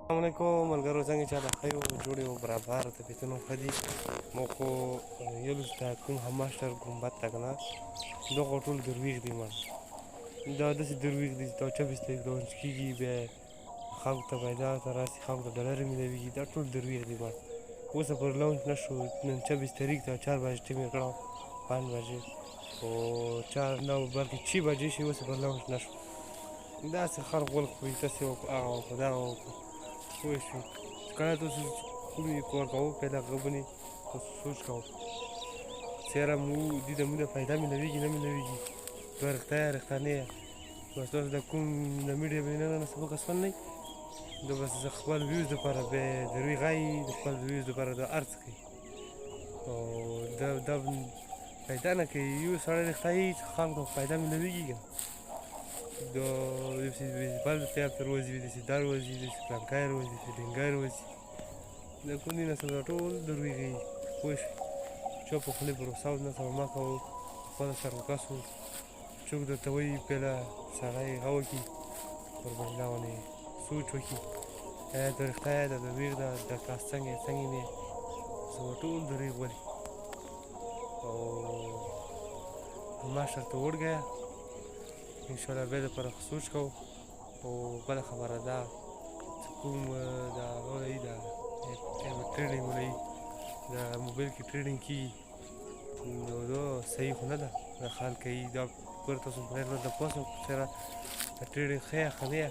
السلام علیکم ملګرو څنګه چې دا خیو جوړې او برابر ته پیتنو خدي مو کو یلو ستا کوم هماشتر ګمبد تا کنه دغه ټول درویش دی ما دا داسې درویش دي چې 24 تاریخ لونچ کېږي بیا خلکو ته پیدا ته راسي خلکو ته ډالر ملويږي دا ټول درویش دی ما اوس پر لونچ نشو نن 24 تاریخ ته 4 بجې ټیم کړو 5 بجې او 4 نو بلکې 6 بجې شي اوس پر لونچ نشو داسې خلک ول خو تاسې او خدا او پوه شئ کله تاسو کومې کار کوو پیدا غوبنې تاسو سوچ کوو چېرې مو دې د مونږ پیدا ملويږي نه ملويږي دا رښتیا نه یې بس تاسو د کوم د میډیا بینه نه سبق اسفل نه دا بس خپل ویوز لپاره به دروي غي د خپل ویوز لپاره د ارڅ کوي او دا پیدا نه کوي یو سره رښتیا خلکو پیدا ملويږي د بل ته پر وځي د سیدار وځي د پلانکای وځي د ډنګای وځي د کومې نه سره ټول درويږي خوش چا په خپل بروساو نه سره ما کو خپل سره کاسو چوک د توي پهلا سړی غو کی پر باندې سوچ وکي د رښتیا د ویر د کاس څنګه نه سو ټول دروي ولي او ما شرط وړ گیا ان شاء الله به پر سوچ کو او بل خبره ده کوم دا اوري دا ټریډینګ ولې دا موبایل کې ټریډینګ کی نو دا صحیح نه ده دا خال کوي دا پر تاسو په نه د پاسو سره ټریډینګ خیا خنیا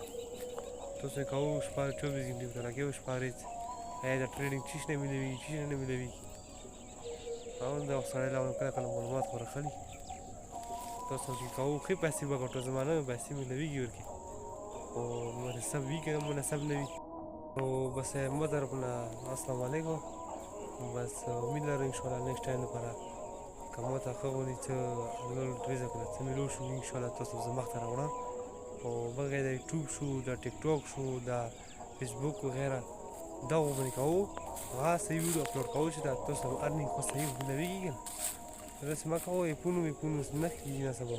تاسو کوو شپږ 24 غنټې تر کې شپږ دا ټریډینګ چیش نه ملوي او دا سره لا کله معلومات ورخلي تاسو چې کوو خې پیسې وګټو زمانه پیسې ملويږي ورکه او مناسب وی کنه مناسب نه وي او بس مدربنا السلام علیکم بس امید لرم ان شاء الله نیکسټ ټایم لپاره کومه تا خبرې چې نور ډریزه کړه چې ملو شو ان شاء الله تاسو زما ته راوړم او بغیر د یوټیوب شو د ټیک ټاک شو د فیسبوک وغیرہ دا وبني کوو غاسه ویډیو اپلوډ کوو چې تاسو ارنینګ خو صحیح ملويږي رسم کوو پونو نه کیږي نه سبا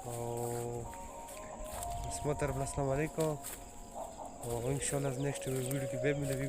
او اسمه طرف السلام علیکم او ان شاء الله نیکسټ ویډیو کې به ملوي